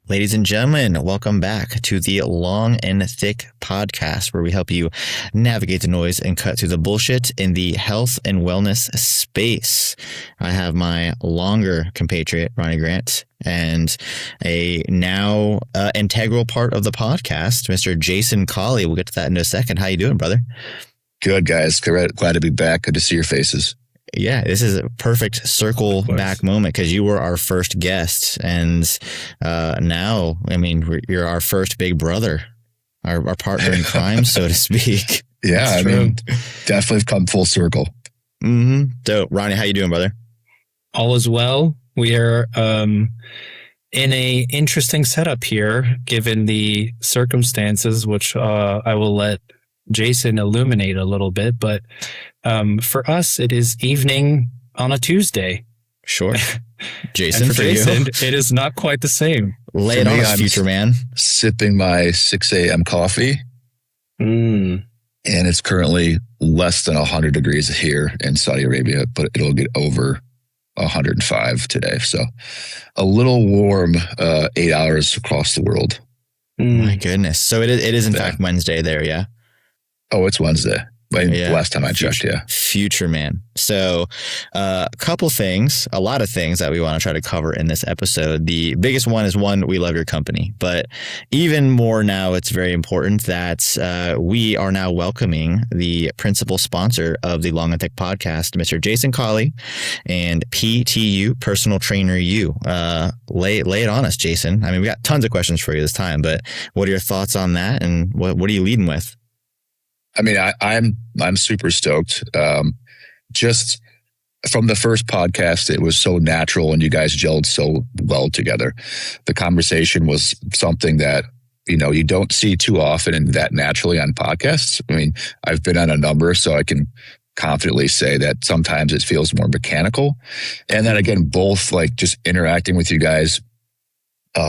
Ladies and gentlemen, welcome back to the Long and Thick podcast, where we help you navigate the noise and cut through the bullshit in the health and wellness space. I have my longer compatriot, Ronnie Grant, and a now integral part of the podcast, Mr. Jason Colley. We'll get to that in a second. How you doing, brother? Good, guys. Glad to be back. Good to see your faces. Yeah, this is a perfect circle back moment because you were our first guest, and now, I mean, you're our first big brother, our partner in crime, so to speak. Yeah, I mean, definitely come full circle. Mm-hmm. So, Ronnie, how you doing, brother? All is well. We are in a interesting setup here, given the circumstances, which I will let Jason illuminate a little bit, but for us, it is evening on a Tuesday. Sure. Jason, for Jason, it is not quite the same. Lay it on us, future man. Sipping my 6 a.m. coffee. And it's currently less than 100 degrees here in Saudi Arabia, but it'll get over 105 today. So a little warm 8 hours across the world. My goodness. So it is in fact Wednesday there, yeah? Oh, it's Wednesday. Last time I checked, yeah. Future man. So a lot of things that we want to try to cover in this episode. The biggest one is we love your company. But even more now, it's very important that we are now welcoming the principal sponsor of the Long and Thick podcast, Mr. Jason Colley and PTU, PersonalTrainerU. Lay it on us, Jason. I mean, we got tons of questions for you this time, but what are your thoughts on that? And what are you leading with? I mean, I'm super stoked. Just from the first podcast, it was so natural and you guys gelled so well together. The conversation was something that, you don't see too often and that naturally on podcasts. I mean, I've been on a number, so I can confidently say that sometimes it feels more mechanical. And then again, both like just interacting with you guys.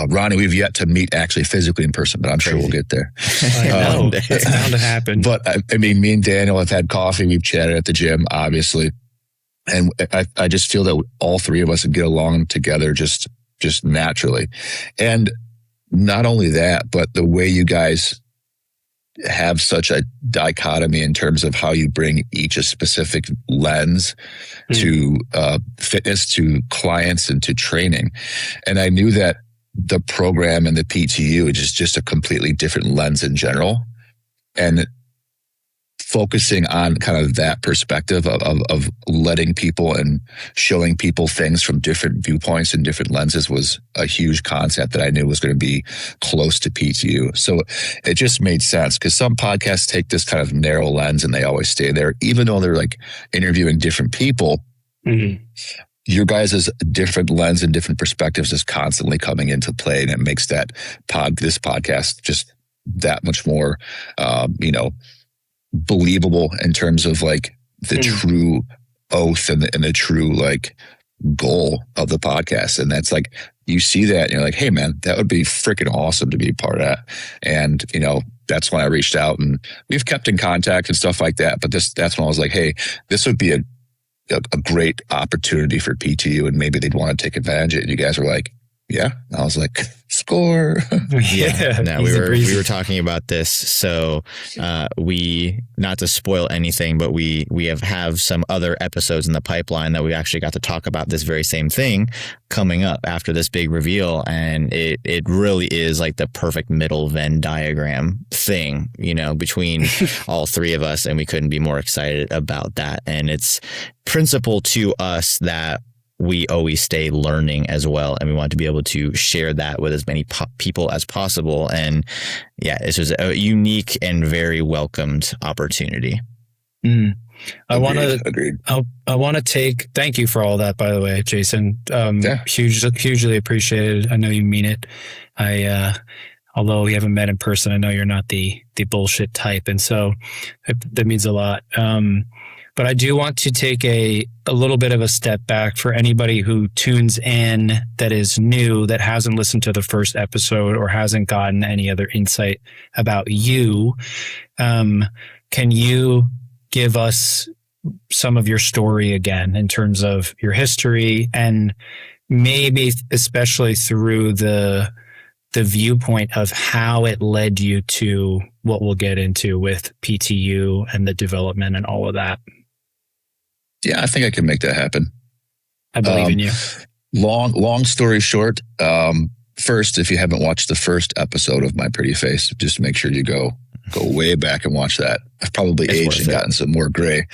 Ronnie, we've yet to meet actually physically in person, but I'm sure we'll get there. I know. That's bound to happen. But I mean, me and Daniel have had coffee. We've chatted at the gym, obviously. And I just feel that all three of us would get along together just naturally. And not only that, but the way you guys have such a dichotomy in terms of how you bring each a specific lens to fitness, to clients, and to training. And I knew that the program and the PTU is just a completely different lens in general, and focusing on kind of that perspective of letting people and showing people things from different viewpoints and different lenses was a huge concept that I knew was going to be close to PTU. So it just made sense because some podcasts take this kind of narrow lens and they always stay there, even though they're like interviewing different people. Mm-hmm. Your guys' different lens and different perspectives is constantly coming into play, and it makes this podcast just that much more, believable in terms of like the true oath and the true like goal of the podcast. And that's like, you see that and you're like, hey man, that would be freaking awesome to be a part of that. And, that's when I reached out and we've kept in contact and stuff like that. But that's when I was like, hey, this would be a great opportunity for PTU and maybe they'd want to take advantage of it. And you guys were like, yeah. And I was like, score. Yeah. No, we were talking about this. So we, not to spoil anything, but we have some other episodes in the pipeline that we actually got to talk about this very same thing coming up after this big reveal. And it really is like the perfect middle Venn diagram thing, between all three of us. And we couldn't be more excited about that. And it's principle to us that we always stay learning as well. And we want to be able to share that with as many people as possible. And yeah, this was a unique and very welcomed opportunity. I want to thank you for all that, by the way, Jason. Hugely appreciated. I know you mean it. Although we haven't met in person, I know you're not the bullshit type. And so that means a lot. But I do want to take a little bit of a step back for anybody who tunes in that is new, that hasn't listened to the first episode or hasn't gotten any other insight about you. Can you give us some of your story again in terms of your history and maybe especially through the the viewpoint of how it led you to what we'll get into with PTU and the development and all of that. Yeah, I think I can make that happen. I believe in you. Long story short, first, if you haven't watched the first episode of My Pretty Face, just make sure you go way back and watch that. I've probably aged and gotten some more gray.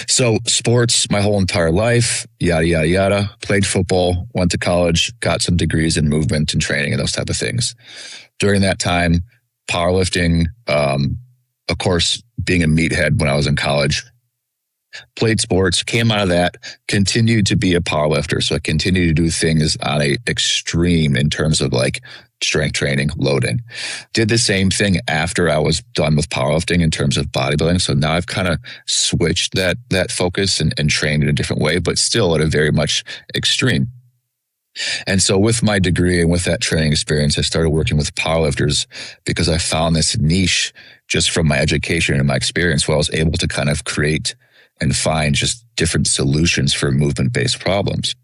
So sports, my whole entire life, yada, yada, yada. Played football, went to college, got some degrees in movement and training and those type of things. During that time, powerlifting, of course, being a meathead when I was in college, played sports, came out of that, continued to be a powerlifter. So I continued to do things on a extreme in terms of like strength training, loading. Did the same thing after I was done with powerlifting in terms of bodybuilding. So now I've kind of switched that focus and trained in a different way, but still at a very much extreme. And so with my degree and with that training experience, I started working with powerlifters because I found this niche just from my education and my experience where I was able to kind of create and find just different solutions for movement-based problems.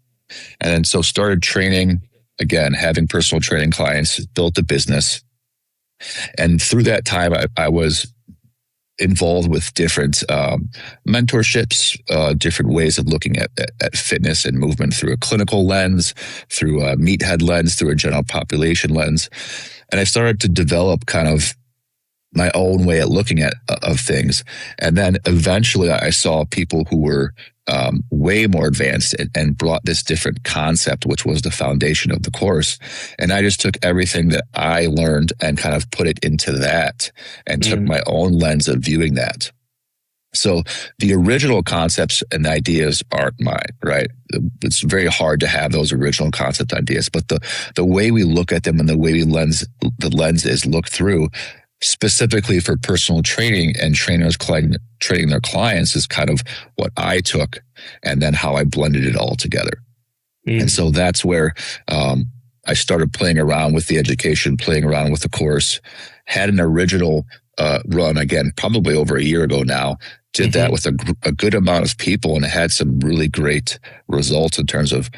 And then so started training, again, having personal training clients, built a business. And through that time, I was involved with different mentorships, different ways of looking at fitness and movement through a clinical lens, through a meathead lens, through a general population lens. And I started to develop kind of my own way at looking at of things. And then eventually I saw people who were way more advanced and brought this different concept, which was the foundation of the course. And I just took everything that I learned and kind of put it into that and took my own lens of viewing that. So the original concepts and ideas aren't mine, right? It's very hard to have those original concept ideas, but the way we look at them and the way the lens is looked through specifically for personal training and trainers training their clients is kind of what I took and then how I blended it all together. And so that's where I started playing around with the education, playing around with the course, had an original run again, probably over a year ago now, did that with a good amount of people and had some really great results in terms of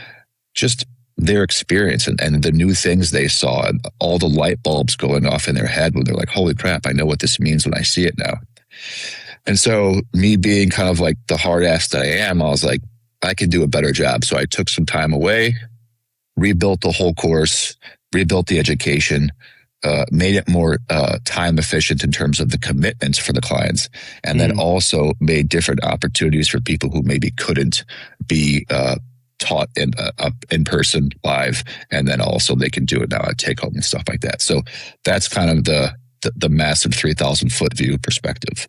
just their experience and the new things they saw and all the light bulbs going off in their head when they're like, holy crap, I know what this means when I see it now. And so me being kind of like the hard ass that I am, I was like, I can do a better job. So I took some time away, rebuilt the whole course, rebuilt the education, made it more time efficient in terms of the commitments for the clients, and then also made different opportunities for people who maybe couldn't be taught in person live, and then also they can do it now at take home and stuff like that. So that's kind of the massive 3,000 foot view perspective.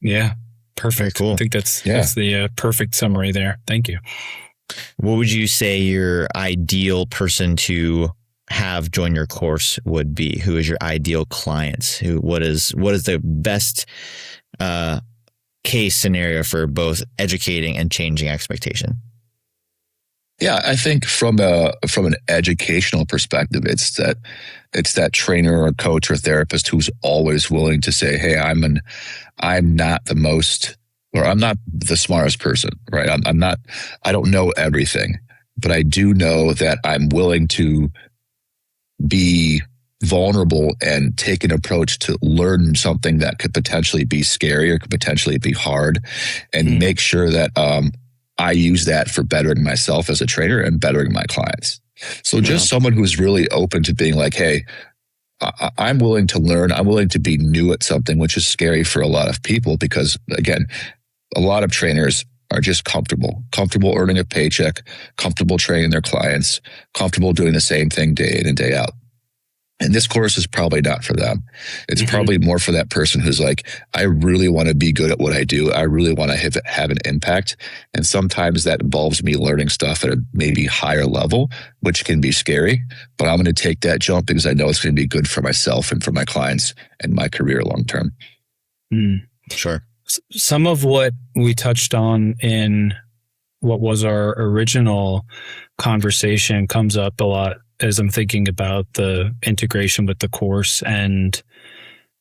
Yeah, perfect. Very cool. I think that's the perfect summary there. Thank you. What would you say your ideal person to have join your course would be? Who is your ideal clients? What is the best case scenario for both educating and changing expectation? Yeah, I think from an educational perspective, it's that trainer or coach or therapist who's always willing to say, "Hey, I'm not the most, or I'm not the smartest person, right? I don't know everything, but I do know that I'm willing to be vulnerable and take an approach to learn something that could potentially be scary or could potentially be hard, and make sure that I use that for bettering myself as a trainer and bettering my clients." So just someone who's really open to being like, hey, I'm willing to learn. I'm willing to be new at something, which is scary for a lot of people because, again, a lot of trainers are just comfortable earning a paycheck, comfortable training their clients, comfortable doing the same thing day in and day out. And this course is probably not for them. It's probably more for that person who's like, I really want to be good at what I do. I really want to have an impact. And sometimes that involves me learning stuff at a maybe higher level, which can be scary. But I'm going to take that jump because I know it's going to be good for myself and for my clients and my career long term. Sure. Some of what we touched on in what was our original conversation comes up a lot as I'm thinking about the integration with the course. And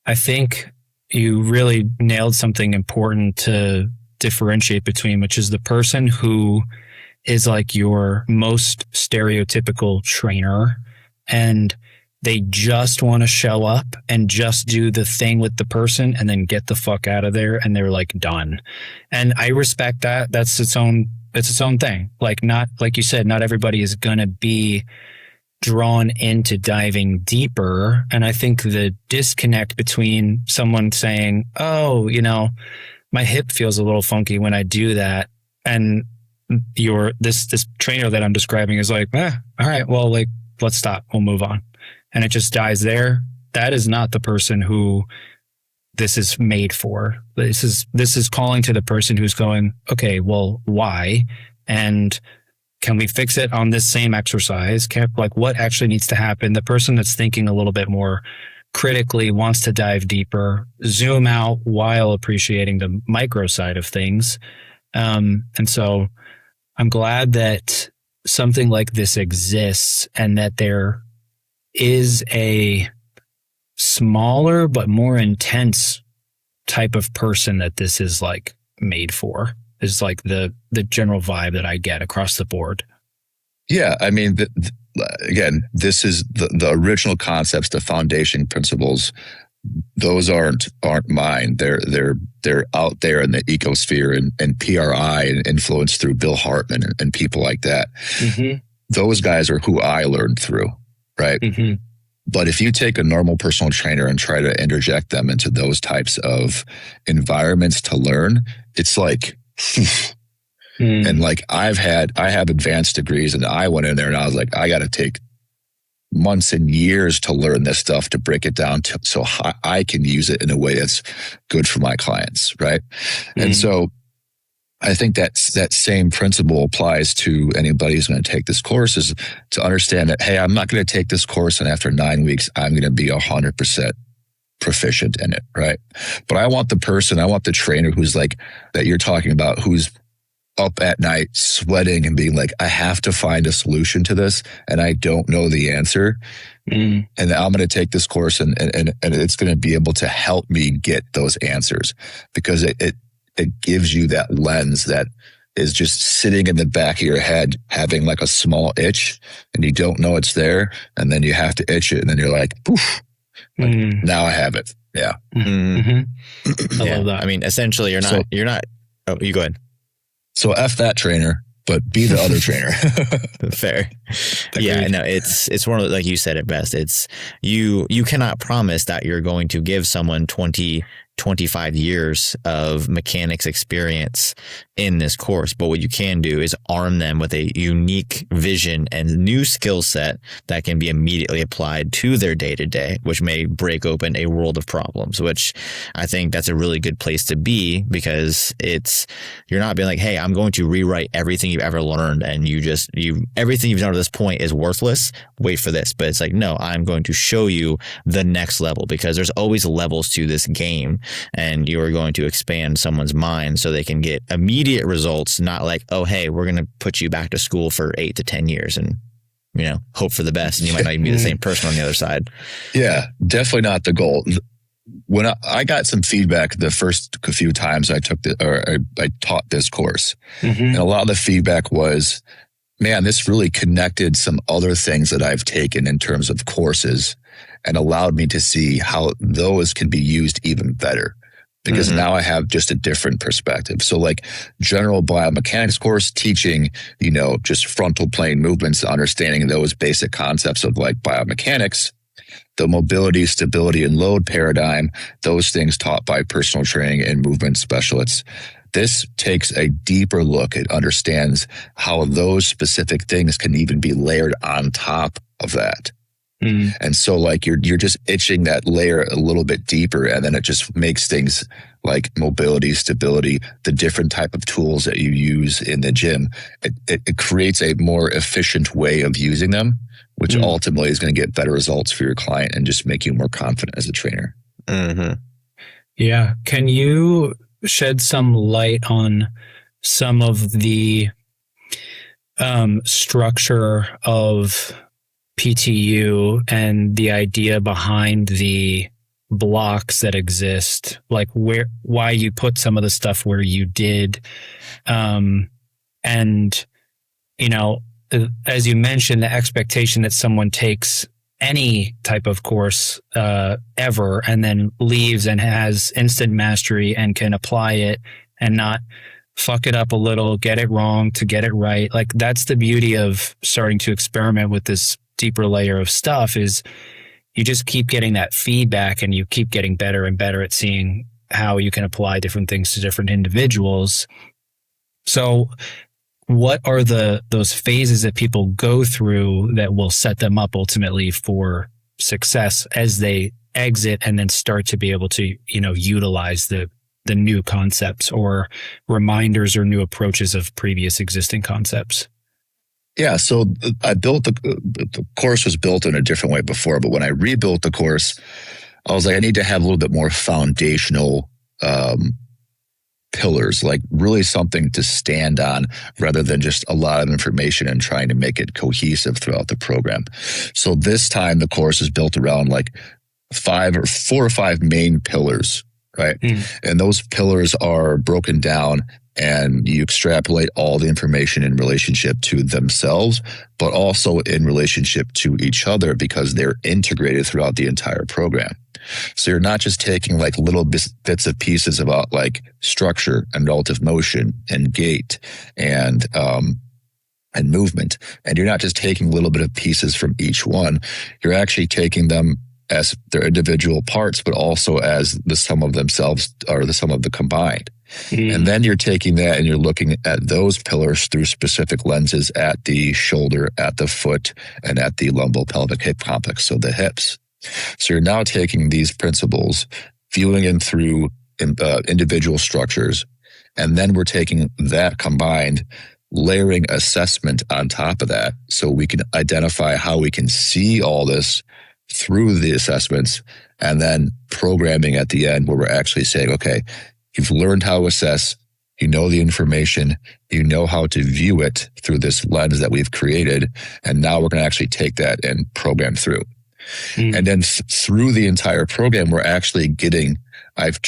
I think you really nailed something important to differentiate between, which is the person who is like your most stereotypical trainer and they just want to show up and just do the thing with the person and then get the fuck out of there, and they're like done. And I respect that. That's its own thing. Like, not like you said, not everybody is gonna be drawn into diving deeper. And I think the disconnect between someone saying, oh, you know, my hip feels a little funky when I do that, and this trainer that I'm describing is like, all right, well, like, let's stop, we'll move on. And it just dies there. That is not the person who this is made for. This is calling to the person who's going, okay, well, why? And can we fix it on this same exercise? Like, what actually needs to happen? The person that's thinking a little bit more critically wants to dive deeper, zoom out while appreciating the micro side of things. And so I'm glad that something like this exists, and that there is a smaller but more intense type of person that this is like made for, is like the general vibe that I get across the board. Yeah. I mean, again, this is the original concepts, the foundation principles. Those aren't mine. They're out there in the ecosphere and PRI and influenced through Bill Hartman and people like that. Mm-hmm. Those guys are who I learned through. Right. Mm-hmm. But if you take a normal personal trainer and try to interject them into those types of environments to learn, it's like, and like I have advanced degrees, and I went in there and I was like, I got to take months and years to learn this stuff, to break it down so I can use it in a way that's good for my clients. Right. Mm-hmm. And so I think that same principle applies to anybody who's going to take this course, is to understand that, hey, I'm not going to take this course and after 9 weeks, I'm going to be 100% proficient in it, right? But I want the trainer who's like, that you're talking about, who's up at night sweating and being like, I have to find a solution to this and I don't know the answer. And I'm going to take this course and it's going to be able to help me get those answers, because it gives you that lens that is just sitting in the back of your head, having like a small itch, and you don't know it's there. And then you have to itch it. And then you're like, poof, like, now I have it. Yeah. Mm-hmm. I love that. I mean, essentially you're not, oh, you go ahead. So F that trainer, but be the other trainer. Fair. Yeah, no, it's one of the, like you said it best. It's you cannot promise that you're going to give someone 25 years of mechanics experience in this course. But what you can do is arm them with a unique vision and new skill set that can be immediately applied to their day-to-day, which may break open a world of problems, which I think that's a really good place to be, because you're not being like, hey, I'm going to rewrite everything you've ever learned and everything you've done to this point is worthless. Wait for this. But it's like, no, I'm going to show you the next level, because there's always levels to this game. And you're going to expand someone's mind so they can get immediate results, not like, oh, hey, we're going to put you back to school for 8 to 10 years and, hope for the best. And you might not even be the same person on the other side. Yeah, definitely not the goal. When I got some feedback the first few times I took I taught this course, and a lot of the feedback was, man, this really connected some other things that I've taken in terms of courses, and allowed me to see how those can be used even better, because now I have just a different perspective. So like general biomechanics course, teaching, just frontal plane movements, understanding those basic concepts of like biomechanics, the mobility, stability, and load paradigm, those things taught by personal training and movement specialists. This takes a deeper look. It understands how those specific things can even be layered on top of that. And so like you're just itching that layer a little bit deeper, and then it just makes things like mobility, stability, the different type of tools that you use in the gym. It creates a more efficient way of using them, which ultimately is going to get better results for your client and just make you more confident as a trainer. Yeah. Can you shed some light on some of the structure of PTU and the idea behind the blocks that exist, like why you put some of the stuff where you did, and as you mentioned, the expectation that someone takes any type of course ever, and then leaves and has instant mastery and can apply it and not fuck it up a little, get it wrong to get it right. Like, that's the beauty of starting to experiment with this deeper layer of stuff, is you just keep getting that feedback and you keep getting better and better at seeing how you can apply different things to different individuals. So what are those phases that people go through that will set them up ultimately for success as they exit and then start to be able to, utilize the new concepts or reminders or new approaches of previous existing concepts? Yeah, so I built the course was built in a different way before, but when I rebuilt the course, I was like, I need to have a little bit more foundational pillars, like really something to stand on rather than just a lot of information and trying to make it cohesive throughout the program. So this time the course is built around like 4 or 5 main pillars, right? And those pillars are broken down and you extrapolate all the information in relationship to themselves, but also in relationship to each other because they're integrated throughout the entire program. So you're not just taking like little bits of pieces about like structure and relative motion and gait and movement. And you're not just taking a little bit of pieces from each one. You're actually taking them as their individual parts, but also as the sum of themselves or the sum of the combined. And then you're taking that and you're looking at those pillars through specific lenses at the shoulder, at the foot, and at the lumbopelvic hip complex, so the hips. So you're now taking these principles, viewing them through individual structures, and then we're taking that combined, layering assessment on top of that so we can identify how we can see all this through the assessments, and then programming at the end where we're actually saying, okay, you've learned how to assess, you know the information, you know how to view it through this lens that we've created, and now we're going to actually take that and program through. And then through the entire program, we're actually getting, I've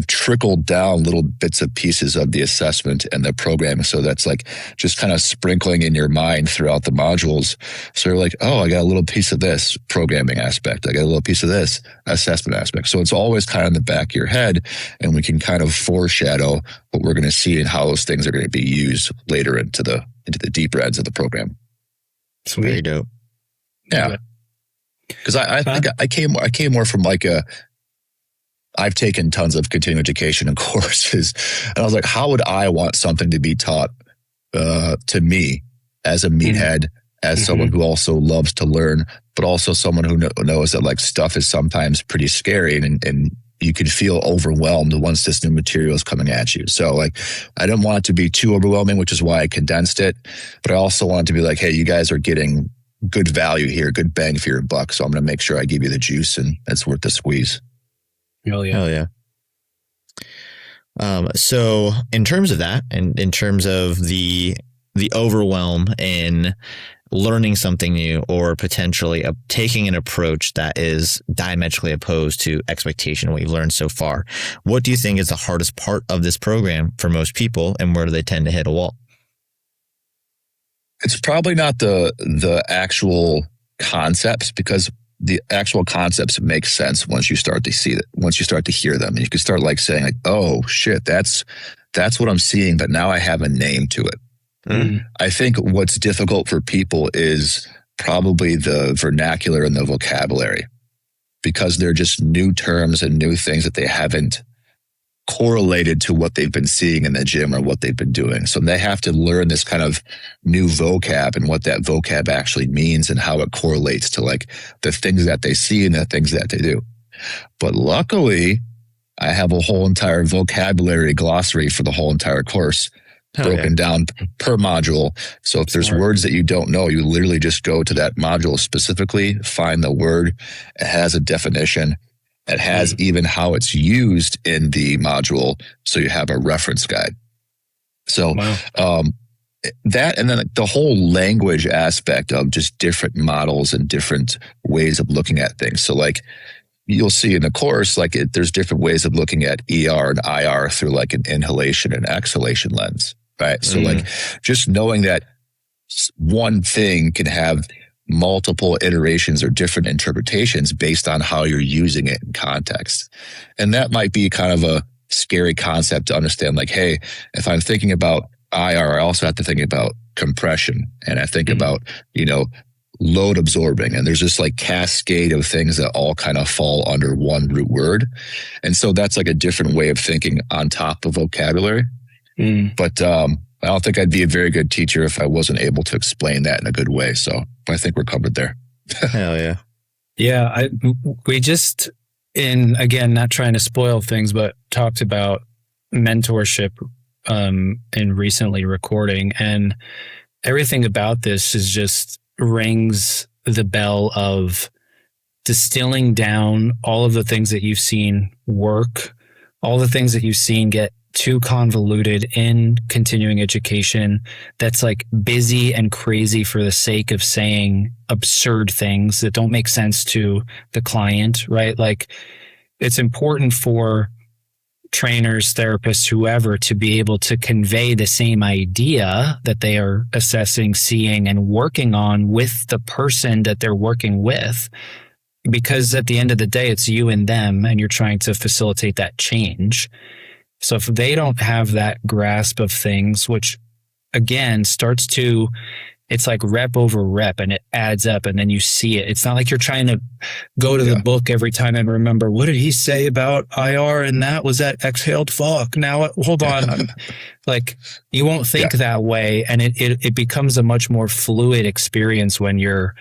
trickled down little bits of pieces of the assessment and the program. So that's like just kind of sprinkling in your mind throughout the modules. So you're like, oh, I got a little piece of this programming aspect. I got a little piece of this assessment aspect. So it's always kind of in the back of your head, and we can kind of foreshadow what we're going to see and how those things are going to be used later into the deeper ends of the program. Sweet. Very dope. Yeah. Because I think I came more from like I've taken tons of continuing education and courses, and I was like, how would I want something to be taught to me as a meathead, as someone who also loves to learn, but also someone who knows that like stuff is sometimes pretty scary and you could feel overwhelmed once this new material is coming at you. So like, I didn't want it to be too overwhelming, which is why I condensed it, but I also wanted to be like, hey, you guys are getting good value here, good bang for your buck. So I'm going to make sure I give you the juice and it's worth the squeeze. Hell yeah. Hell yeah. So in terms of that, and in terms of the overwhelm in learning something new or potentially taking an approach that is diametrically opposed to expectation, what you've learned so far, what do you think is the hardest part of this program for most people, and where do they tend to hit a wall? It's probably not the actual concepts, because the actual concepts make sense once you start to see it, once you start to hear them. And you can start like saying like, oh shit, that's what I'm seeing, but now I have a name to it. I think what's difficult for people is probably the vernacular and the vocabulary, because they're just new terms and new things that they haven't correlated to what they've been seeing in the gym or what they've been doing. So they have to learn this kind of new vocab and what that vocab actually means and how it correlates to like the things that they see and the things that they do. But luckily, I have a whole entire vocabulary glossary for the whole entire course broken down per module. So if there's words that you don't know, you literally just go to that module specifically, find the word, it has a definition. It has even how it's used in the module, so you have a reference guide. So that, and then the whole language aspect of just different models and different ways of looking at things. So like you'll see in the course, like there's different ways of looking at ER and IR through like an inhalation and exhalation lens, right? So like just knowing that one thing can have multiple iterations or different interpretations based on how you're using it in context. And that might be kind of a scary concept to understand, like, hey, if I'm thinking about IR, I also have to think about compression, and I think about, load absorbing, and there's this like cascade of things that all kind of fall under one root word. And so that's like a different way of thinking on top of vocabulary. But I don't think I'd be a very good teacher if I wasn't able to explain that in a good way. So I think we're covered there. Hell yeah. Yeah. We just, again, not trying to spoil things, but talked about mentorship in recently recording, and everything about this is just rings the bell of distilling down all of the things that you've seen work, all the things that you've seen get too convoluted in continuing education, that's like busy and crazy for the sake of saying absurd things that don't make sense to the client, right? Like, it's important for trainers, therapists, whoever, to be able to convey the same idea that they are assessing, seeing, and working on with the person that they're working with. Because at the end of the day, it's you and them, and you're trying to facilitate that change. So if they don't have that grasp of things, which again starts to, it's like rep over rep, and it adds up, and then you see it. It's not like you're trying to go to the book every time and remember, what did he say about IR? And that was that exhaled fuck. Now, hold on. Like, you won't think that way. And it becomes a much more fluid experience when you're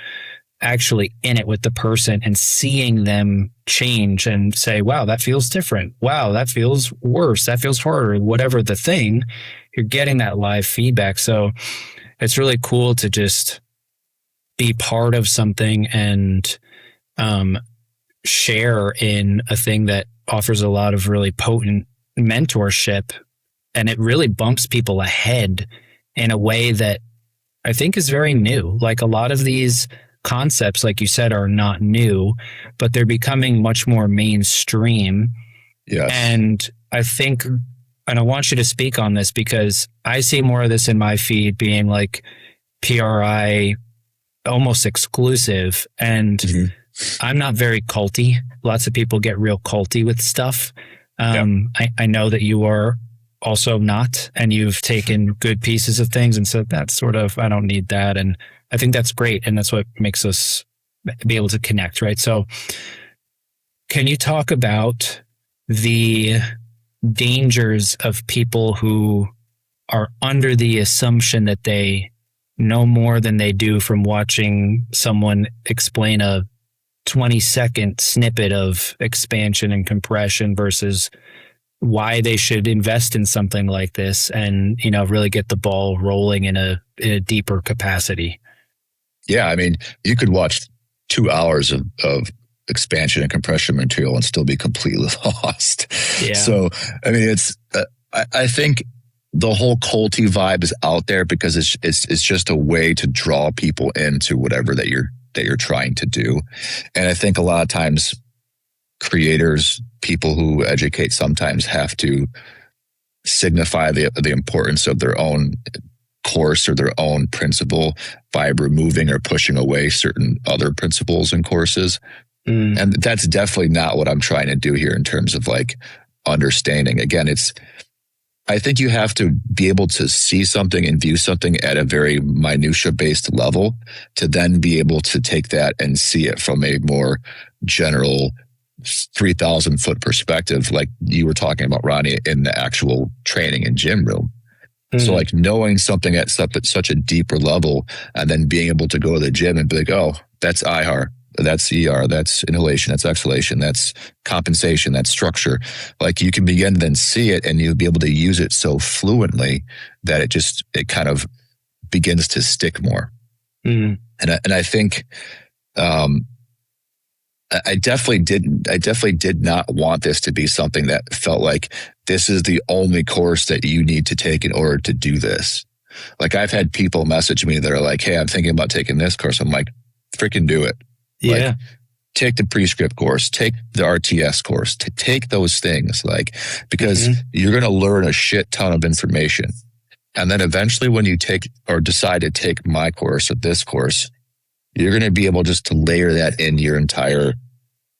actually in it with the person and seeing them change and say, wow, that feels different. Wow, that feels worse. That feels harder. Whatever the thing, you're getting that live feedback. So it's really cool to just be part of something and share in a thing that offers a lot of really potent mentorship. And it really bumps people ahead in a way that I think is very new. Like, a lot of these concepts, like you said, are not new, but they're becoming much more mainstream. Yes. And I think, and I want you to speak on this, because I see more of this in my feed being like PRI almost exclusive. And I'm not very culty. Lots of people get real culty with stuff. I know that you are also not, and you've taken good pieces of things and said, that's sort of, I don't need that. And I think that's great. And that's what makes us be able to connect, right? So can you talk about the dangers of people who are under the assumption that they know more than they do from watching someone explain a 20-second snippet of expansion and compression versus why they should invest in something like this and, really get the ball rolling in a deeper capacity? Yeah, I mean, you could watch 2 hours of expansion and compression material and still be completely lost. Yeah. So, I mean, it's I think the whole culty vibe is out there because it's just a way to draw people into whatever that you're trying to do. And I think a lot of times creators, people who educate, sometimes have to signify the importance of their own course or their own principle by removing or pushing away certain other principles and courses. And that's definitely not what I'm trying to do here in terms of like understanding. Again, I think you have to be able to see something and view something at a very minutia based level to then be able to take that and see it from a more general 3,000 foot perspective, like you were talking about, Ronnie, in the actual training and gym room. So like knowing something at such a deeper level and then being able to go to the gym and be like, oh, that's IR, that's ER, that's inhalation, that's exhalation, that's compensation, that's structure. Like you can begin to then see it and you'll be able to use it so fluently that it kind of begins to stick more. And I think I definitely did not want this to be something that felt like this is the only course that you need to take in order to do this. Like I've had people message me that are like, hey, I'm thinking about taking this course. I'm like, freaking do it. Yeah. Like, take the prescript course, take the RTS course, to take those things, like, because you're going to learn a shit ton of information. And then eventually when you take or decide to take my course or this course, you're going to be able just to layer that in your entire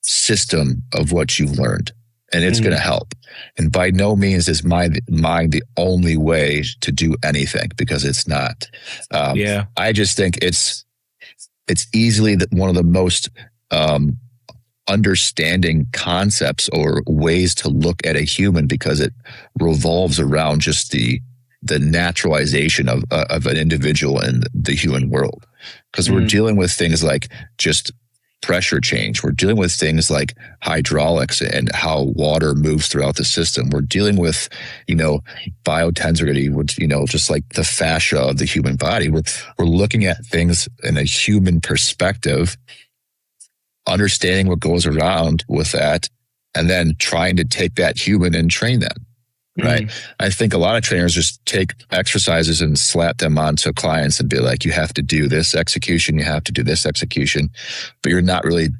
system of what you've learned, and it's going to help. And by no means is mind the only way to do anything, because it's not. I just think it's easily one of the most understanding concepts or ways to look at a human, because it revolves around just the naturalization of an individual in the human world. Because we're dealing with things like just pressure change. We're dealing with things like hydraulics and how water moves throughout the system. We're dealing with, biotensegrity, which, just like the fascia of the human body. We're looking at things in a human perspective, understanding what goes around with that, and then trying to take that human and train them. Right. I think a lot of trainers just take exercises and slap them onto clients and be like, you have to do this execution, you have to do this execution, but you're not really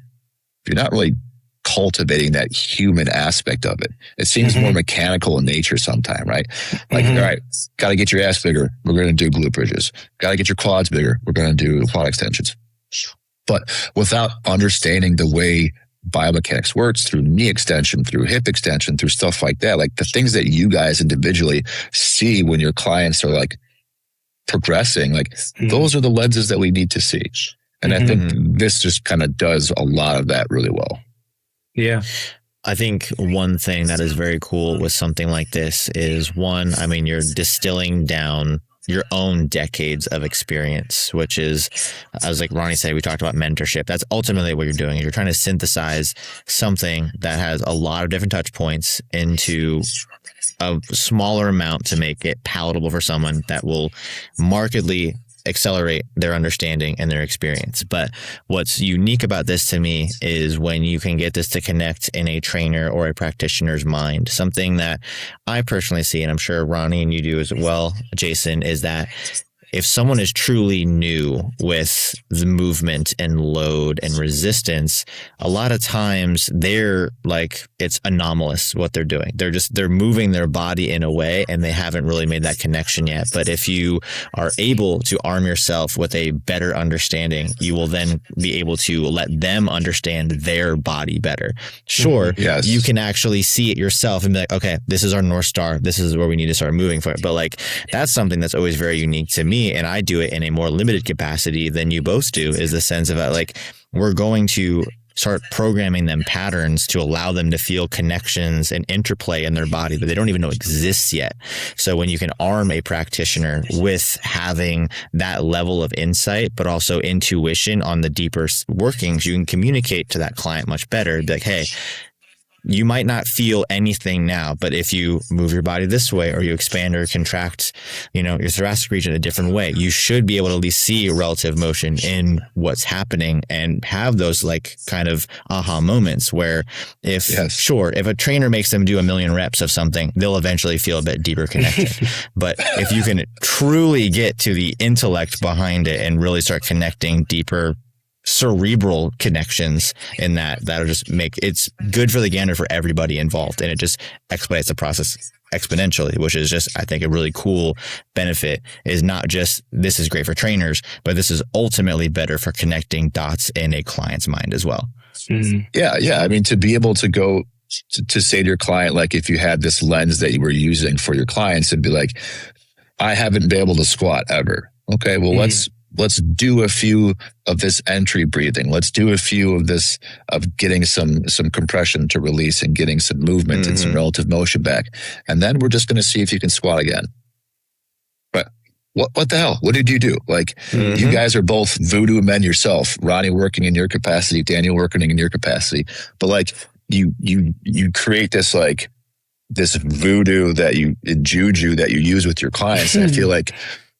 cultivating that human aspect of it. It seems more mechanical in nature sometimes, right? Like, all right, got to get your ass bigger, we're going to do glute bridges. Got to get your quads bigger, we're going to do quad extensions. But without understanding the way biomechanics works, through knee extension, through hip extension, through stuff like that, like the things that you guys individually see when your clients are like progressing, like those are the lenses that we need to see. And I think this just kind of does a lot of that really well. Yeah. I think one thing that is very cool with something like this is you're distilling down your own decades of experience, which is, as like Ronnie said, we talked about mentorship. That's ultimately what you're doing. You're trying to synthesize something that has a lot of different touch points into a smaller amount to make it palatable for someone that will markedly accelerate their understanding and their experience. But what's unique about this to me is when you can get this to connect in a trainer or a practitioner's mind. Something that I personally see, and I'm sure Ronnie and you do as well, Jason, is that if someone is truly new with the movement and load and resistance, a lot of times they're like, it's anomalous what they're doing. They're moving their body in a way and they haven't really made that connection yet. But if you are able to arm yourself with a better understanding, you will then be able to let them understand their body better. Sure, yes. You can actually see it yourself and be like, okay, this is our North Star. This is where we need to start moving for it. But like, that's something that's always very unique to me. And I do it in a more limited capacity than you both do, is the sense of like, we're going to start programming them patterns to allow them to feel connections and interplay in their body that they don't even know exists yet. So when you can arm a practitioner with having that level of insight, but also intuition on the deeper workings, you can communicate to that client much better. Be like, hey, you might not feel anything now, but if you move your body this way or you expand or contract, your thoracic region a different way, you should be able to at least see relative motion in what's happening and have those like kind of aha moments where if a trainer makes them do 1,000,000 reps of something, they'll eventually feel a bit deeper connected. But if you can truly get to the intellect behind it and really start connecting deeper cerebral connections in that'll just make it's good for the gander for everybody involved, and it just expedites the process exponentially, which is just, I think, a really cool benefit. Is not just this is great for trainers, but this is ultimately better for connecting dots in a client's mind as well. Yeah. I mean, to be able to go to say to your client, like if you had this lens that you were using for your clients and be like, I haven't been able to squat ever. Okay, well, let's do a few of this entry breathing. Let's do a few of this, of getting some compression to release and getting some movement and some relative motion back. And then we're just going to see if you can squat again. But what the hell? What did you do? Like, you guys are both voodoo men yourself. Ronnie working in your capacity, Daniel working in your capacity. But like, you create this like this voodoo juju that you use with your clients. And I feel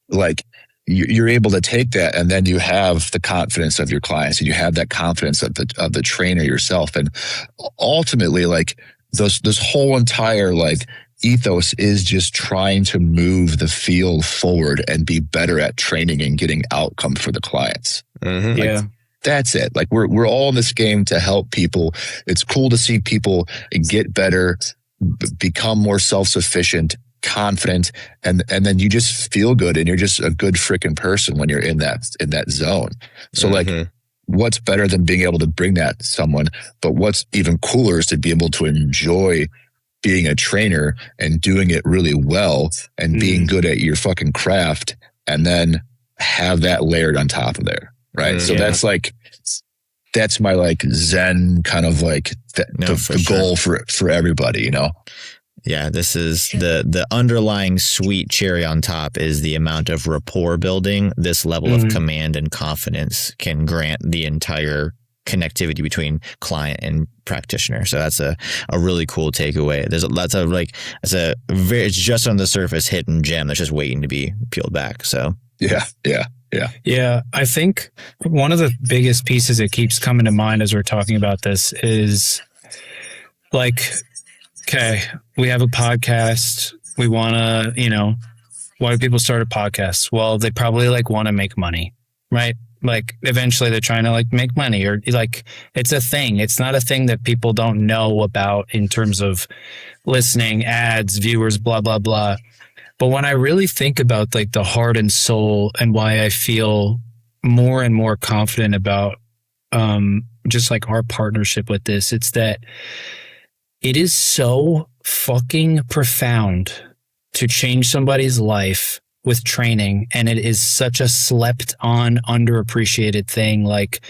like you're able to take that, and then you have the confidence of your clients, and you have that confidence of the trainer yourself. And ultimately, like this whole entire like ethos is just trying to move the field forward and be better at training and getting outcome for the clients. That's it. Like we're all in this game to help people. It's cool to see people get better, become more self-sufficient, confident, and then you just feel good, and you're just a good freaking person when you're in that zone. So like, what's better than being able to bring that to someone? But what's even cooler is to be able to enjoy being a trainer and doing it really well and being good at your fucking craft, and then have that layered on top of there. Right. So that's my like Zen kind of like the goal for everybody, you know? Yeah, this is the underlying sweet cherry on top is the amount of rapport building this level of command and confidence can grant the entire connectivity between client and practitioner. So that's a really cool takeaway. It's just on the surface hidden gem that's just waiting to be peeled back. So yeah. I think one of the biggest pieces that keeps coming to mind as we're talking about this is like, okay, we have a podcast. We want to, why do people start a podcast? Well, they probably like want to make money, right? Like eventually they're trying to like make money, or like it's a thing. It's not a thing that people don't know about in terms of listening, ads, viewers, blah, blah, blah. But when I really think about like the heart and soul and why I feel more and more confident about just like our partnership with this, it's that it is so fucking profound to change somebody's life with training. And it is such a slept on, underappreciated thing. Like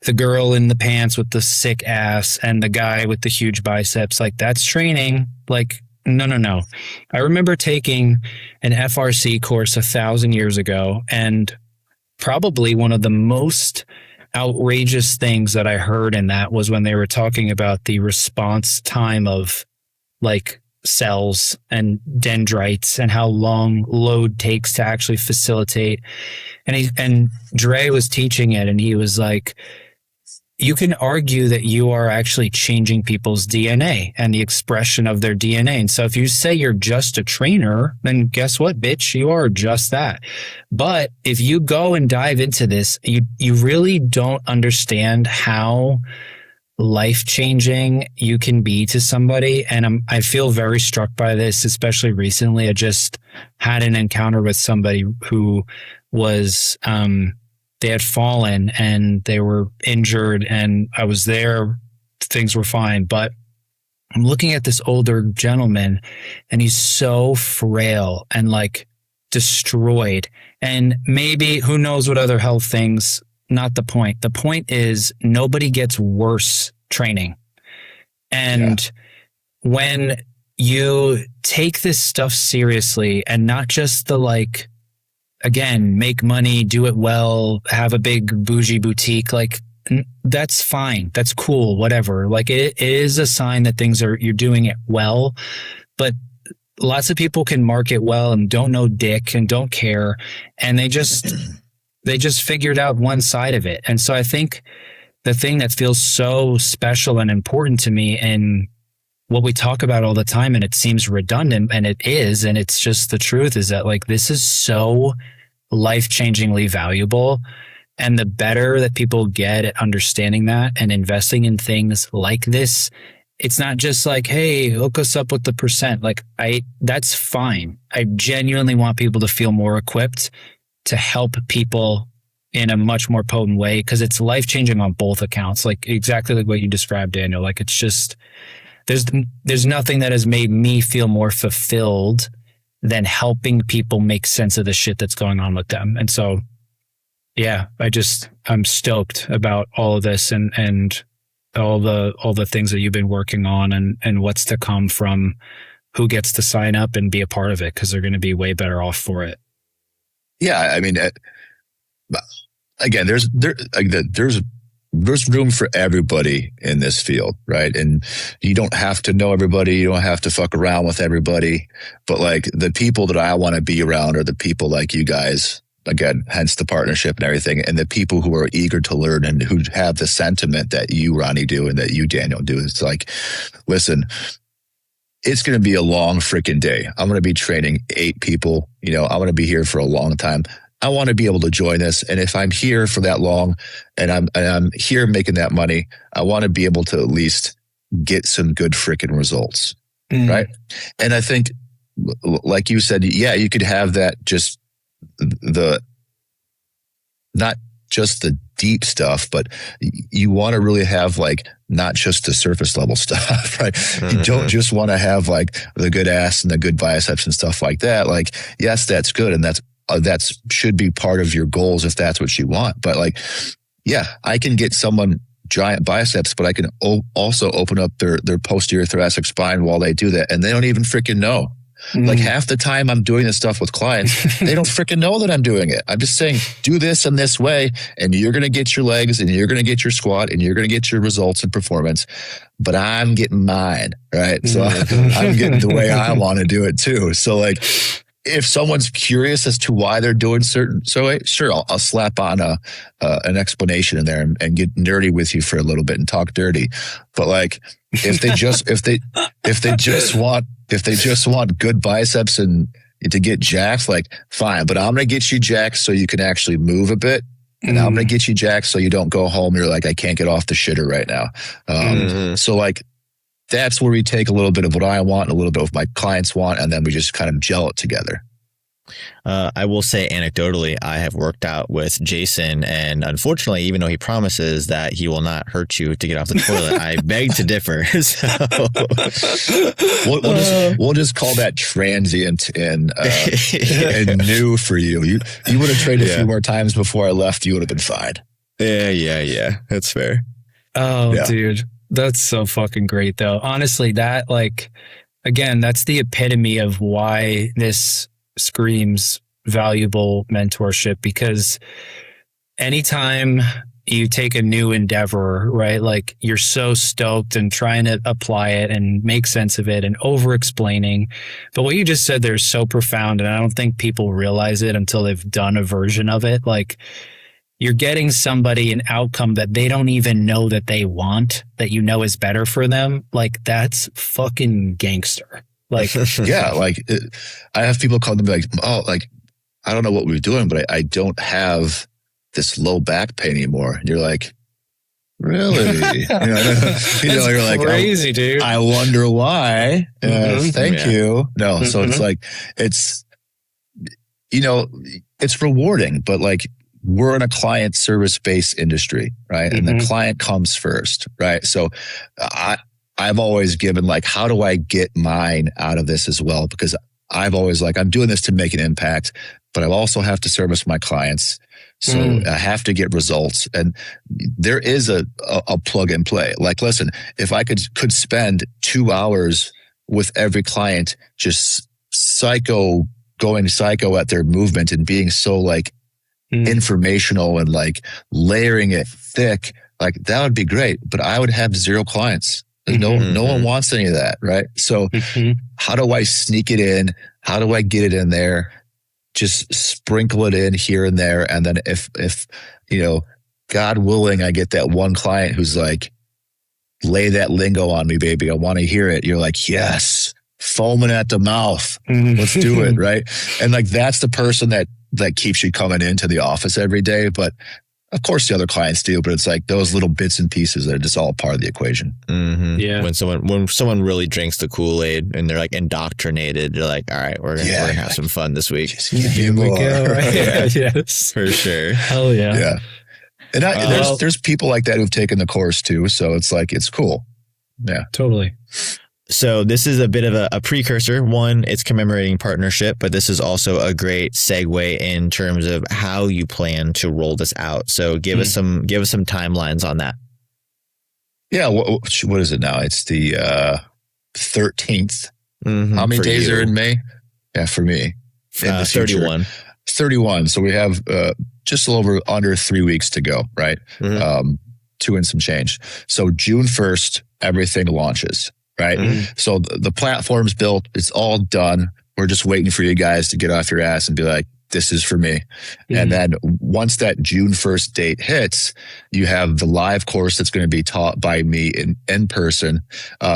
the girl in the pants with the sick ass and the guy with the huge biceps, like that's training. Like, no. I remember taking an FRC course 1,000 years ago, and probably one of the most outrageous things that I heard in that was when they were talking about the response time of like cells and dendrites and how long load takes to actually facilitate. And Dre was teaching it, and he was like, you can argue that you are actually changing people's DNA and the expression of their DNA. And so if you say you're just a trainer, then guess what, bitch? You are just that. But if you go and dive into this, you really don't understand how life-changing you can be to somebody. And I feel very struck by this, especially recently. I just had an encounter with somebody who was, they had fallen and they were injured, and I was there. Things were fine, but I'm looking at this older gentleman, and he's so frail and like destroyed. And maybe who knows what other health things, not the point. The point is nobody gets worse training. And when you take this stuff seriously and not just the like, again, make money, do it well, have a big bougie boutique, like that's fine. That's cool. Whatever. Like it is a sign that you're doing it well, but lots of people can market well and don't know dick and don't care. And they just figured out one side of it. And so I think the thing that feels so special and important to me, and what we talk about all the time, and it seems redundant, and it is, and it's just the truth, is that like this is so life-changingly valuable. And the better that people get at understanding that and investing in things like this, it's not just like, hey, hook us up with the percent. Like that's fine. I genuinely want people to feel more equipped to help people in a much more potent way, because it's life-changing on both accounts. Like exactly like what you described, Daniel. Like it's just, there's nothing that has made me feel more fulfilled than helping people make sense of the shit that's going on with them. And so, yeah, I'm stoked about all of this and all the things that you've been working on and what's to come from who gets to sign up and be a part of it, because they're going to be way better off for it. Yeah. I mean, again, there's room for everybody in this field, right? And you don't have to know everybody. You don't have to fuck around with everybody. But like the people that I want to be around are the people like you guys, again, hence the partnership and everything. And the people who are eager to learn and who have the sentiment that you, Ronnie, do and that you, Daniel, do. It's like, listen, it's going to be a long freaking day. I'm going to be training 8 people. I'm going to be here for a long time. I want to be able to join this. And if I'm here for that long and I'm here making that money, I want to be able to at least get some good freaking results. Right. And I think like you said, yeah, you could have that just not just the deep stuff, but you want to really have like not just the surface level stuff, right? Mm-hmm. You don't just want to have like the good ass and the good biceps and stuff like that. Like, yes, that's good. And that's should be part of your goals if that's what you want. But like, yeah, I can get someone giant biceps, but I can also open up their posterior thoracic spine while they do that. And they don't even freaking know. Like half the time I'm doing this stuff with clients, they don't freaking know that I'm doing it. I'm just saying, do this in this way, and you're going to get your legs, and you're going to get your squat, and you're going to get your results and performance. But I'm getting mine, right? So I'm getting the way I want to do it too. So like, if someone's curious as to why they're doing certain, sure, I'll slap on an explanation in there and get nerdy with you for a little bit and talk dirty. But like, if they just want good biceps and to get jacked, like fine, but I'm going to get you jacked so you can actually move a bit. And I'm going to get you jacked so you don't go home. You're like, I can't get off the shitter right now. So like, that's where we take a little bit of what I want and a little bit of what my clients want, and then we just kind of gel it together. I will say anecdotally, I have worked out with Jason, and unfortunately, even though he promises that he will not hurt you to get off the toilet, I beg to differ. So we'll just call that transient and new for you. You would have trained a few more times before I left. You would have been fine. Yeah. That's fair. Oh, yeah. Dude. That's so fucking great, though. Honestly, that, like, again, that's the epitome of why this screams valuable mentorship, because anytime you take a new endeavor, right, like you're so stoked and trying to apply it and make sense of it and over explaining. But what you just said there is so profound, and I don't think people realize it until they've done a version of it. Like, you're getting somebody an outcome that they don't even know that they want, that you know is better for them. Like, that's fucking gangster. Like, yeah, like I have people call them like, oh, like, I don't know what we're doing, but I don't have this low back pain anymore. And you're like, really? You're like, crazy, dude. I wonder why. Thank you. No, so it's like, it's rewarding, but like, we're in a client service-based industry, right? And the client comes first, right? So I've always given like, how do I get mine out of this as well? Because I've always like, I'm doing this to make an impact, but I also have to service my clients. So I have to get results. And there is a plug and play. Like, listen, if I could spend 2 hours with every client, just going psycho at their movement and being so like, informational and like layering it thick, like that would be great, but I would have 0 clients. No one wants any of that, right? So how do I sneak it in? How do I get it in there? Just sprinkle it in here and there. And then if God willing, I get that one client who's like, lay that lingo on me, baby. I want to hear it. You're like, yes, foaming at the mouth. Let's do it. Right. And like, that's the person that keeps you coming into the office every day. But of course the other clients do, but it's like those little bits and pieces that are just all part of the equation. Yeah. When someone really drinks the Kool-Aid and they're like indoctrinated, you're like, all right, we're gonna have some fun this week. Here we go. Right? Yes. For sure. Hell yeah. Yeah. And there's people like that who've taken the course too. So it's like, it's cool. Yeah. Totally. So this is a bit of a precursor. One, it's commemorating partnership, but this is also a great segue in terms of how you plan to roll this out. So give us some timelines on that. Yeah. What is it now? It's the 13th. How many days are in May? Yeah, for me. 31. 31. So we have just a little under 3 weeks to go, right? 2 and some change. So June 1st, everything launches. Right. So the platform's built. It's all done. We're just waiting for you guys to get off your ass and be like, this is for me. And then once that June 1st date hits, you have the live course that's going to be taught by me in person,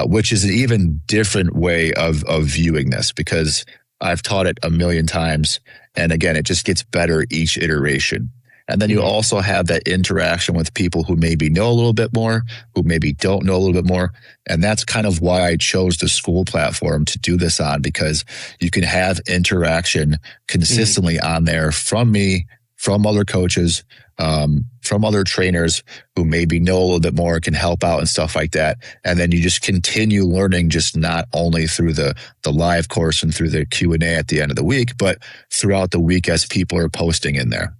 which is an even different way of viewing this, because I've taught it a million times. And again, it just gets better each iteration. And then you also have that interaction with people who maybe know a little bit more, who maybe don't know a little bit more. And that's kind of why I chose the school platform to do this on, because you can have interaction consistently on there from me, from other coaches, from other trainers who maybe know a little bit more, can help out and stuff like that. And then you just continue learning, just not only through the live course and through the Q&A at the end of the week, but throughout the week as people are posting in there.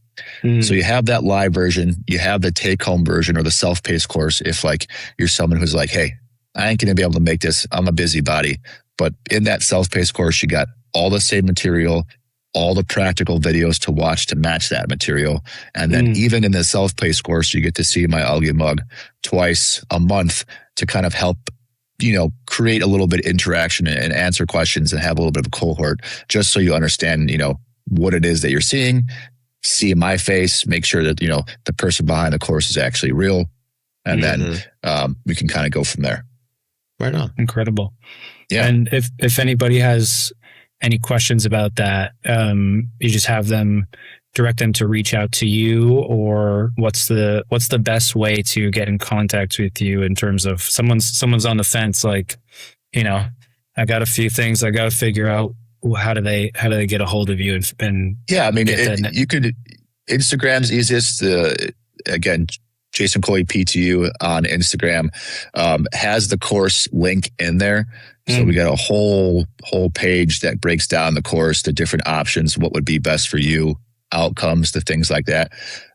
So you have that live version, you have the take-home version or the self-paced course. If like you're someone who's like, hey, I ain't going to be able to make this, I'm a busybody. But in that self-paced course, you got all the same material, all the practical videos to watch to match that material. And then even in the self-paced course, you get to see my ugly mug twice a month to kind of help, create a little bit of interaction and answer questions and have a little bit of a cohort, just so you understand, what it is that you're seeing, see my face, make sure that, the person behind the course is actually real. And then we can kind of go from there. Right on. Incredible. Yeah. And if anybody has any questions about that, you just have them direct them to reach out to you, or what's the best way to get in contact with you in terms of someone's on the fence, like, I got a few things I got to figure out. How do they get a hold of you? And yeah, I mean, you could, Instagram's easiest. Again, Jason Colley PTU on Instagram has the course link in there. So we got a whole page that breaks down the course, the different options, what would be best for you, outcomes, the things like that.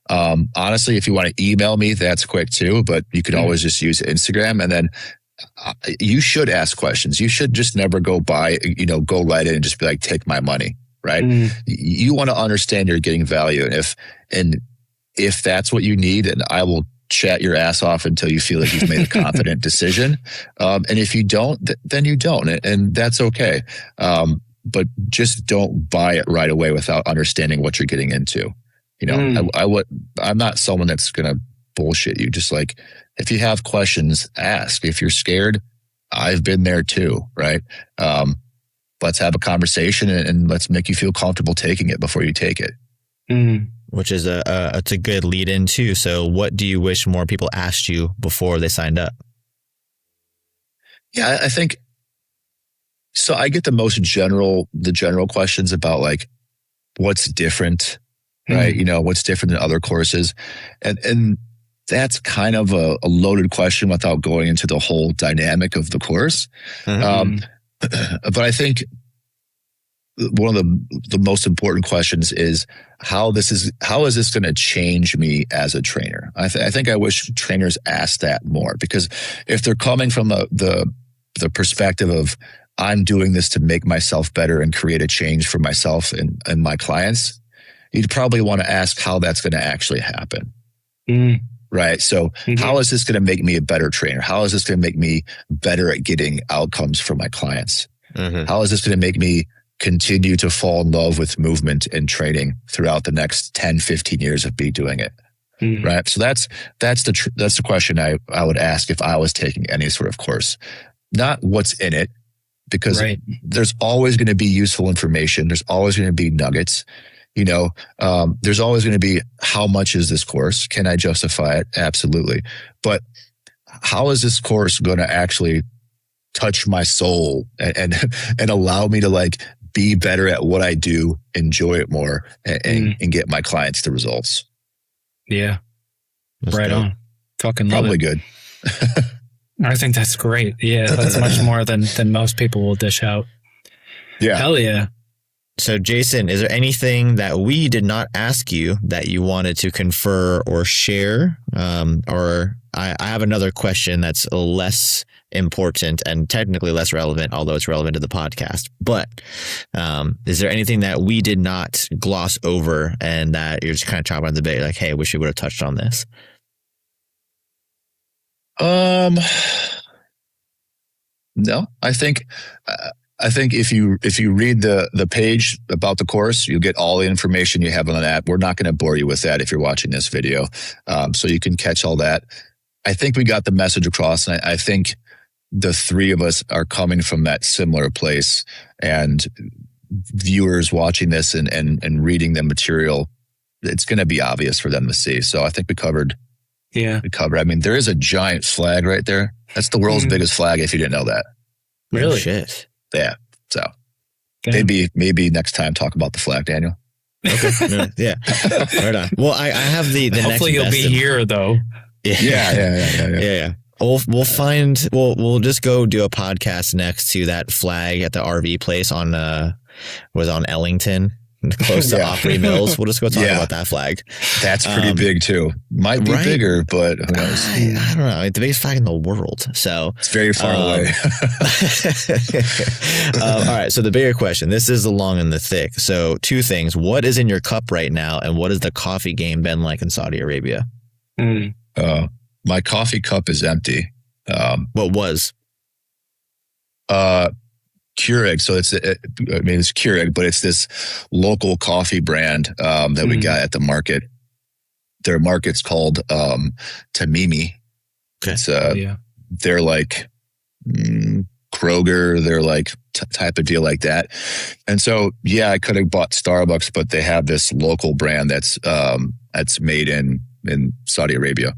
Honestly, if you want to email me, that's quick too, but you could always just use Instagram. And then you should ask questions. You should just never go right in and just be like, take my money, right? You want to understand you're getting value. And if that's what you need, and I will chat your ass off until you feel like you've made a confident decision. And if you don't, then you don't, and that's okay. But just don't buy it right away without understanding what you're getting into. I'm not someone that's going to bullshit you. Just like, if you have questions, ask. If you're scared, I've been there too, right? Let's have a conversation and let's make you feel comfortable taking it before you take it. Which is it's a good lead in too. So what do you wish more people asked you before they signed up? Yeah, I think, so I get the general questions about like, what's different, right? What's different than other courses. And that's kind of a loaded question without going into the whole dynamic of the course. But I think one of the most important questions is how is this going to change me as a trainer? I think I wish trainers asked that more, because if they're coming from the perspective of, I'm doing this to make myself better and create a change for myself and my clients, you'd probably want to ask how that's going to actually happen. Right. So how is this going to make me a better trainer? How is this going to make me better at getting outcomes for my clients? How is this going to make me continue to fall in love with movement and training throughout the next 10, 15 years of me doing it? Right. So that's the question I would ask if I was taking any sort of course, not what's in it, because there's always going to be useful information. There's always going to be nuggets. There's always going to be, how much is this course? Can I justify it? Absolutely. But how is this course going to actually touch my soul and allow me to like be better at what I do, enjoy it more, and get my clients the results? Yeah. That's right good. On. Fucking love Probably it. Good. I think that's great. Yeah. That's much more than most people will dish out. Yeah. Hell yeah. So Jason, is there anything that we did not ask you that you wanted to confer or share? Or I have another question that's less important and technically less relevant, although it's relevant to the podcast. But is there anything that we did not gloss over and that you're just kind of chopping on the bit, like, hey, I wish we would have touched on this? No, I think if you read the page about the course, you'll get all the information you have on that. We're not going to bore you with that if you're watching this video. So you can catch all that. I think we got the message across, and I think the three of us are coming from that similar place, and viewers watching this and reading the material it's going to be obvious for them to see. So I think we covered. Yeah. I mean, there is a giant flag right there. That's the world's biggest flag, if you didn't know that. Really? Oh, shit. Yeah. So maybe next time talk about the flag, Daniel. Okay. No, yeah. Right on. Well, I have the next. Hopefully you'll be here though. Yeah. We'll just go do a podcast next to that flag at the RV place on Ellington, close to Opry Mills. We'll just go talk about that flag. That's pretty big too. Might be bigger, but who knows? I don't know. It's the biggest flag in the world. So it's very far away. All right. So the bigger question, this is the long and the thick. So 2 things. What is in your cup right now? And what has the coffee game been like in Saudi Arabia? My coffee cup is empty. What was? Keurig. So it's Keurig, but it's this local coffee brand that we got at the market. Their market's called Tamimi. Okay. It's they're like Kroger. They're like type of deal like that. And so I could have bought Starbucks, but they have this local brand that's made in Saudi Arabia.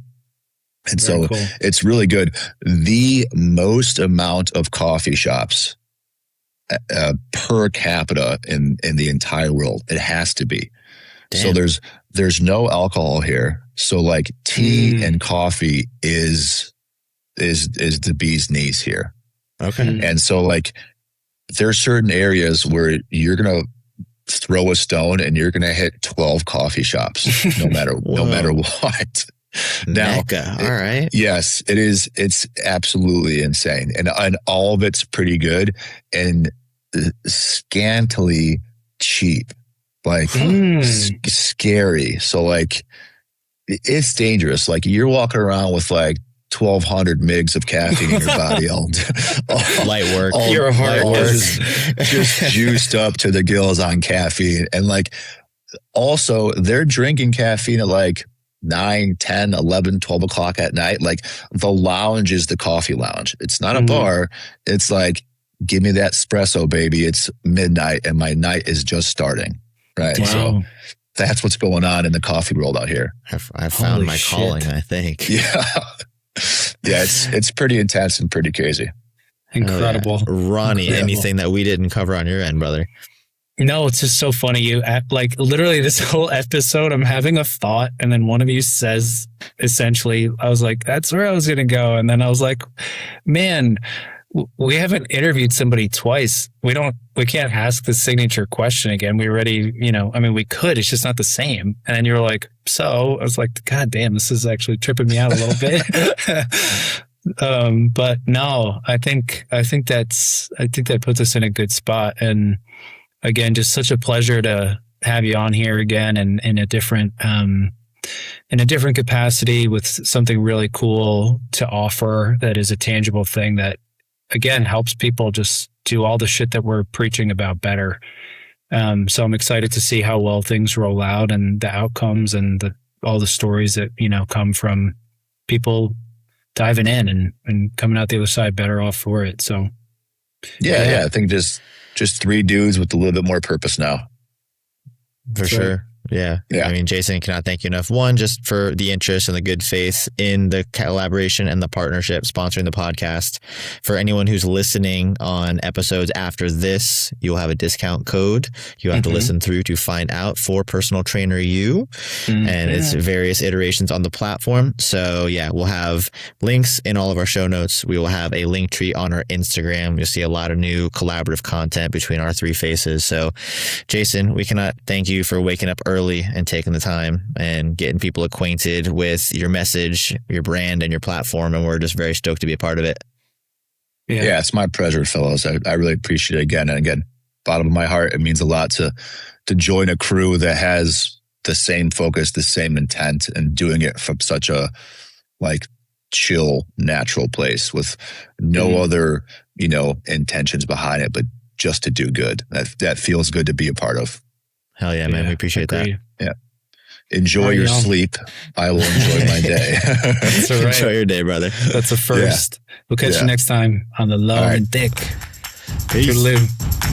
And so it's really good. The most amount of coffee shops per capita in the entire world. It has to be. Damn. So there's no alcohol here. So like tea and coffee is the bee's knees here. Okay. And so like there's certain areas where you're going to throw a stone and you're going to hit 12 coffee shops no matter what. Now, Mecca. All right. Yes, it is. It's absolutely insane. And all of it's pretty good and scantily cheap, like scary. So like it's dangerous. Like you're walking around with like 1,200 mgs of caffeine in your body. All light work. You're a hard work. Just juiced up to the gills on caffeine. And like also they're drinking caffeine at like 9, 10, 11, 12 o'clock at night. Like the lounge is the coffee lounge. It's not a bar. It's like, give me that espresso, baby. It's midnight and my night is just starting. Right. Wow. So that's what's going on in the coffee world out here. I've found my calling, I think. Yeah. Yeah. It's pretty intense and pretty crazy. Incredible. Ronnie, anything that we didn't cover on your end, brother? No, it's just so funny. You act like literally this whole episode, I'm having a thought, and then one of you says, essentially, I was like, that's where I was going to go. And then I was like, man, we haven't interviewed somebody twice. We can't ask the signature question again. We already, we could, it's just not the same. And then you were like, so I was like, God damn, this is actually tripping me out a little bit. But no, I think that puts us in a good spot. And again, just such a pleasure to have you on here again and in a different capacity with something really cool to offer that is a tangible thing that, again, helps people just do all the shit that we're preaching about better. So I'm excited to see how well things roll out and the outcomes and all the stories that, come from people diving in and coming out the other side better off for it. So yeah. I think just 3 dudes with a little bit more purpose now. For sure. Yeah. I mean, Jason, cannot thank you enough. One, just for the interest and the good faith in the collaboration and the partnership sponsoring the podcast. For anyone who's listening on episodes after this, you'll have a discount code. You have to listen through to find out for PersonalTrainerU and its various iterations on the platform. So we'll have links in all of our show notes. We will have a link tree on our Instagram. You'll see a lot of new collaborative content between our 3 faces. So Jason, we cannot thank you for waking up early and taking the time and getting people acquainted with your message, your brand, and your platform. And we're just very stoked to be a part of it. Yeah, it's my pleasure, fellows. I really appreciate it again. And again, bottom of my heart, it means a lot to join a crew that has the same focus, the same intent, and doing it from such a chill, natural place with no other, intentions behind it, but just to do good. That feels good to be a part of. Hell yeah, man. We appreciate that. Yeah. Enjoy your sleep. I will enjoy my day. That's all right. Enjoy your day, brother. That's a first. We'll catch you next time on the Low and Thick. Peace. Toodaloo.